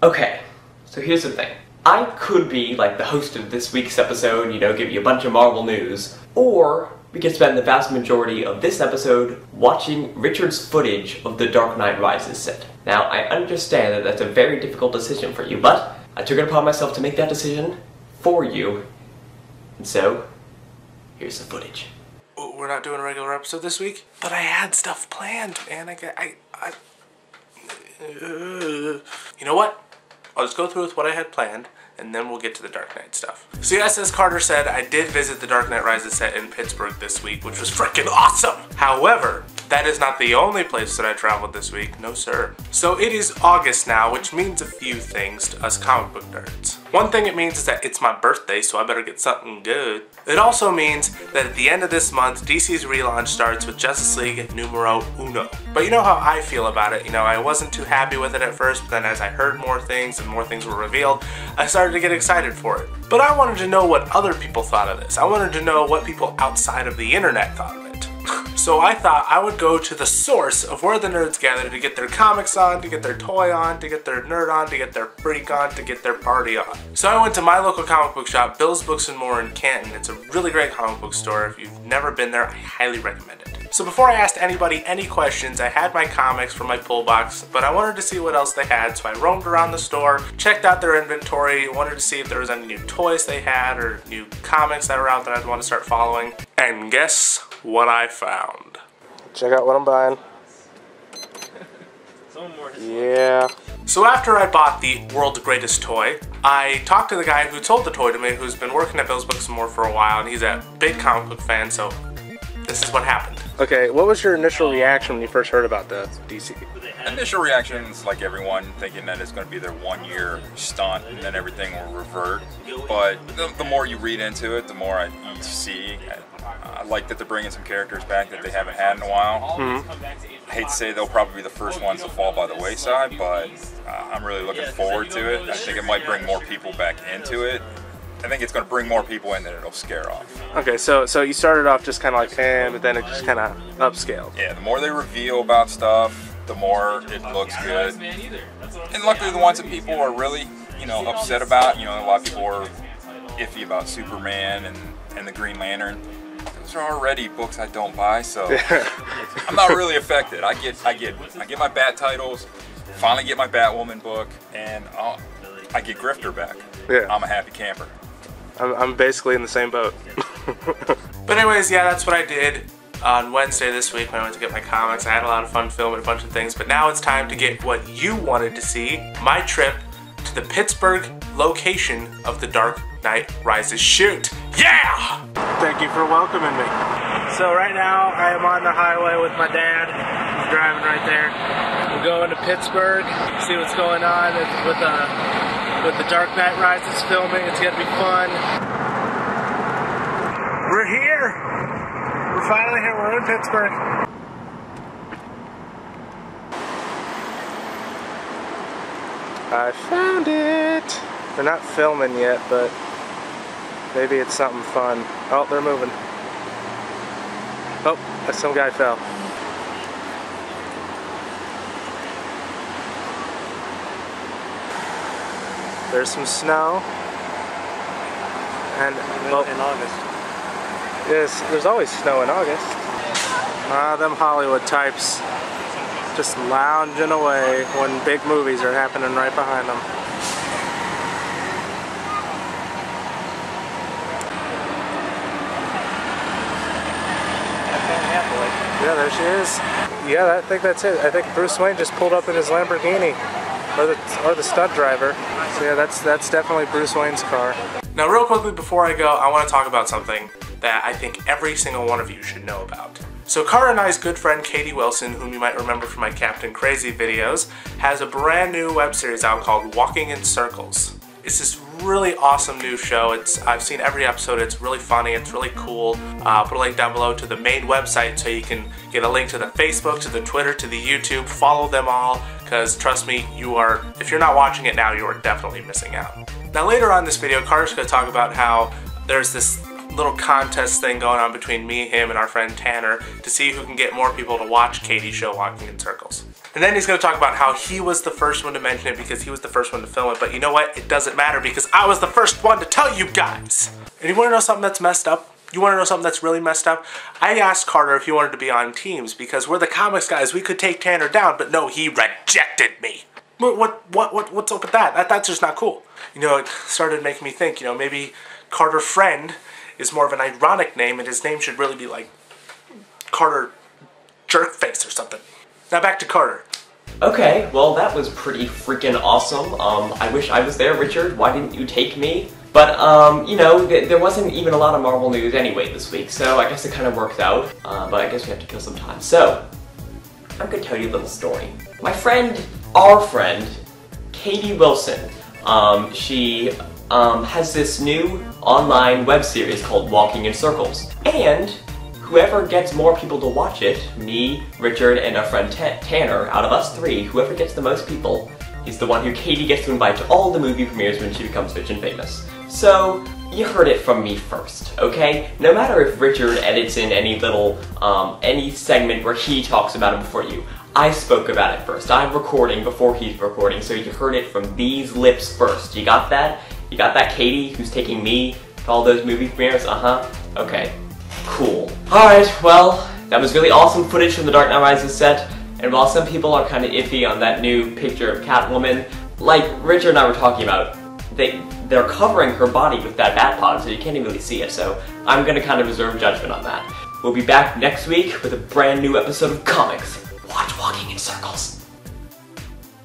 Okay, so here's the thing. I could be like the host of this week's episode, you know, give you a bunch of Marvel news, or we could spend the vast majority of this episode watching Richard's footage of the Dark Knight Rises set. Now, I understand that that's a very difficult decision for you, but I took it upon myself to make that decision for you, and so, here's the footage. We're not doing a regular episode this week, but I had stuff planned, man. You know what? I'll just go through with what I had planned, and then we'll get to the Dark Knight stuff. So yes, as Carter said, I did visit the Dark Knight Rises set in Pittsburgh this week, which was freaking awesome! However, that is not the only place that I traveled this week, no sir. So it is August now, which means a few things to us comic book nerds. One thing it means is that it's my birthday, so I better get something good. It also means that at the end of this month, DC's relaunch starts with Justice League numero uno. But you know how I feel about it, you know, I wasn't too happy with it at first, but then as I heard more things and more things were revealed, I started to get excited for it. But I wanted to know what other people thought of this. I wanted to know what people outside of the internet thought of it. So I thought I would go to the source of where the nerds gather to get their comics on, to get their toy on, to get their nerd on, to get their freak on, to get their party on. So I went to my local comic book shop, Bill's Books and More in Canton. It's a really great comic book store. If you've never been there, I highly recommend it. So before I asked anybody any questions, I had my comics from my pull box, but I wanted to see what else they had, so I roamed around the store, checked out their inventory, wanted to see if there was any new toys they had or new comics that were out that I'd want to start following. And guess what I found. Check out what I'm buying. Yeah. So after I bought the world's greatest toy, I talked to the guy who sold the toy to me, who's been working at Bill's Books and More for a while, and he's a big comic book fan, so this is what happened. Okay, what was your initial reaction when you first heard about the DC? Initial reactions, like everyone, thinking that it's going to be their one-year stunt and then everything will revert. But the more you read into it, the more you see. I like that they're bringing some characters back that they haven't had in a while. I hate to say they'll probably be the first ones to fall by the wayside, but I'm really looking forward to it. I think it might bring more people back into it. I think it's going to bring more people in than it'll scare off. Okay, so you started off just kind of like, but then it just kind of upscaled. Yeah, the more they reveal about stuff, the more it looks good. And luckily the ones that people are really, you know, upset about, you know, a lot of people are iffy about Superman and the Green Lantern. Those are already books I don't buy, so I'm not really affected. I get my Bat titles, finally get my Batwoman book, and I get Grifter back. Yeah. I'm a happy camper. I'm basically in the same boat. But anyways, yeah, that's what I did on Wednesday this week when I went to get my comics. I had a lot of fun filming a bunch of things, but now it's time to get what you wanted to see, my trip to the Pittsburgh location of the Dark Knight Rises shoot. Yeah! Thank you for welcoming me. So right now I am on the highway with my dad. He's driving right there. We're going to Pittsburgh, see what's going on with the Dark Knight Rises filming. It's gonna be fun. We're here. We're finally here. We're in Pittsburgh. I found it. They're not filming yet, but maybe it's something fun. Oh, they're moving. Oh, some guy fell. There's some snow. And in August. Yes, there's always snow in August. Them Hollywood types just lounging away when big movies are happening right behind them. Yeah, there she is. Yeah, I think that's it. I think Bruce Wayne just pulled up in his Lamborghini, or the stunt driver. So yeah, that's definitely Bruce Wayne's car. Now real quickly before I go, I want to talk about something that I think every single one of you should know about. So Carter and I's good friend Katie Wilson, whom you might remember from my Captain Crazy videos, has a brand new web series out called Walking in Circles. It's this really awesome new show. I've seen every episode. It's really funny. It's really cool. I'll put a link down below to the main website so you can get a link to the Facebook, to the Twitter, to the YouTube. Follow them all because trust me, if you're not watching it now, you are definitely missing out. Now later on in this video, Carter's going to talk about how there's this little contest thing going on between me, him, and our friend Tanner to see who can get more people to watch Katie's show Walking in Circles. And then he's going to talk about how he was the first one to mention it because he was the first one to film it. But you know what? It doesn't matter because I was the first one to tell you guys. And you want to know something that's messed up? You want to know something that's really messed up? I asked Carter if he wanted to be on teams because we're the comics guys. We could take Tanner down, but no, he rejected me. What's up with that? That's just not cool. You know, it started making me think, you know, maybe Carter Friend is more of an ironic name and his name should really be like Carter Jerkface or something. Now back to Carter. Okay, well that was pretty freaking awesome. I wish I was there, Richard. Why didn't you take me? But, you know, there wasn't even a lot of Marvel news anyway this week, so I guess it kind of works out. But I guess we have to kill some time. So, I'm gonna tell you a little story. My friend, our friend, Katie Wilson, she has this new online web series called Walking in Circles. And whoever gets more people to watch it, me, Richard, and our friend Tanner, out of us three, whoever gets the most people is the one who Katie gets to invite to all the movie premieres when she becomes rich and famous. So, you heard it from me first, okay? No matter if Richard edits in any little, any segment where he talks about it before you, I spoke about it first. I'm recording before he's recording, so you heard it from these lips first. You got that? You got that, Katie, who's taking me to all those movie premieres? Uh-huh. Okay. Cool. Alright, well, that was really awesome footage from the Dark Knight Rises set, and while some people are kind of iffy on that new picture of Catwoman, like Richard and I were talking about, they're covering her body with that bat pod, so you can't even really see it, so I'm gonna kind of reserve judgment on that. We'll be back next week with a brand new episode of comics. Watch Walking in Circles.